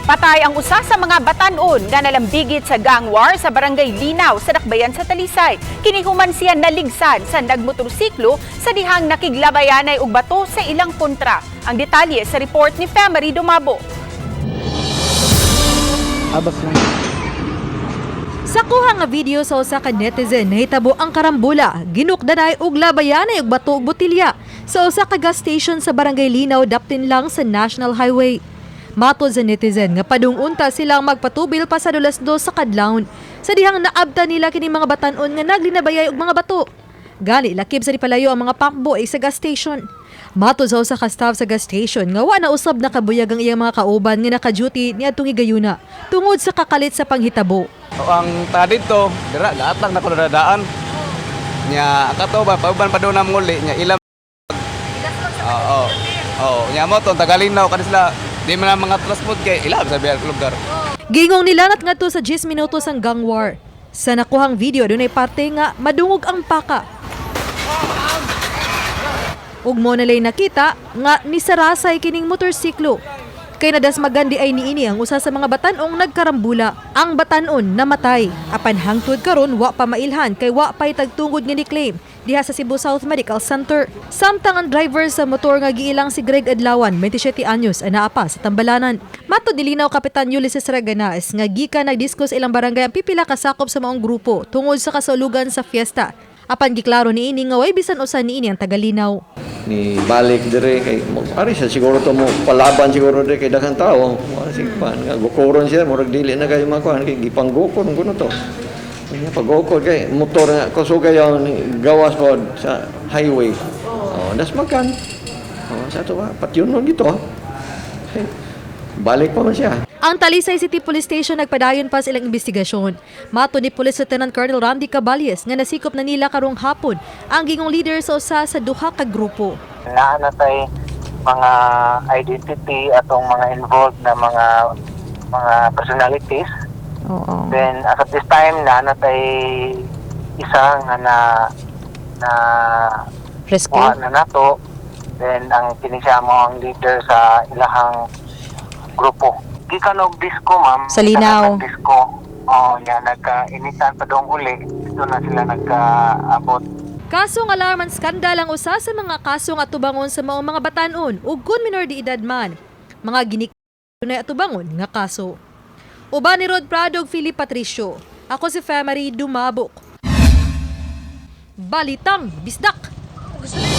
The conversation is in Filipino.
Patay ang usa sa mga batan-on nga nalambigit sa gang war sa Barangay Linaw sa Dakbayan sa Talisay. Kinihuman siya naligsan sa nagmotorsiklo sa dihang nakiglabayanay og bato sa ilang kontra. Ang detalye sa report ni Femery Dumabo. Sa kuha nga video sa usa ka netizen, nahitabo ang karambula, ginukdanay og labayanay og bato ug botilya sa usa ka gas station sa Barangay Linaw, daptin lang sa National Highway. Matod sa netizen nga padung-unta silang magpatubil pa sa dulas do sa kadlawon sa dihang naabta nila kini mga batan-on nga naglinabayay og mga bato. Gani lakip sa dipalayo ang mga pakboy sa gas station. Matod sa usa ka staff sa gas station nga wa na usab nakabuyag ang iyang mga kauban nga naka-duty niadtong higayuna tungod sa kakalit sa panghitabo. Ang ta dito, dira lahat lang nako nadaan. Nya kato ba pauban pa do na muli nya ilang. Nya mo ton Tagalinaw kanisla. Di man ang mga transport kay ilang sa biyang lugar. Gingong nilanat nga to sa 10 minutos ang gang war. Sa nakuhang video dunay parte nga madungog ang paka. Ug mo nalay nakita nga nisarasay kining motorsiklo. Kay nadasmagan di ay niini ang usa sa mga batanong nagkarambula. Ang batanon namatay. Apan hangtod karon wa pa mailhan kay wa pay tagtungod nga ni-claim diha sa Cebu South Medical Center. Samtang ang driver sa motor nga giilang si Greg Adlawan, 27 anyos, anaa pa sa Tambalanan. Matod nilinaw Kapitan Ulysses Raganaes nga gikan nagdiskus ilang barangay ang pipila ka sakop sa maong grupo tungod sa kasulugan sa fiesta. Apan giklaro niini nga way bisan usa niini ang tagalinaw. Ni balik dire kay ari siya siguro to mo palaban siguro dire kay daghang tao sige pa nga gukuron siya murag dili na kay makuan kay gipanggukon kuno to nya pagukon kay motor nga kusugay yung gawas pod sa highway das makan sa to ba patyunon gito balik pa man siya. Ang Talisay City Police Station nagpadayon pa sa ilang investigasyon. Mato ni Police Lieutenant Colonel Randy Caballes nga nasikop na nila karong hapon ang gingong leader sa usa sa duha ka grupo. Naanatay mga identity atong mga involved na mga personalities. Oo. Then as of this time naanatay isa nga na Rescue? na nato. Then ang kinisya mo ang leader sa ilahang grupo. Gikan og disco, ma'am. Sa Linaw. Disco. Nagka-initan pa doong uli. Dito na sila nagka-abot. Kasong alarman skandal ang usa sa mga kaso nga tubangon sa maong mga batanon ug kun minor de edad man. Mga ginik na atubangon nga kaso. Uban ni Rod Prado ug Philip Patricio. Ako si Femery Dumabok. Balitang Bisdak.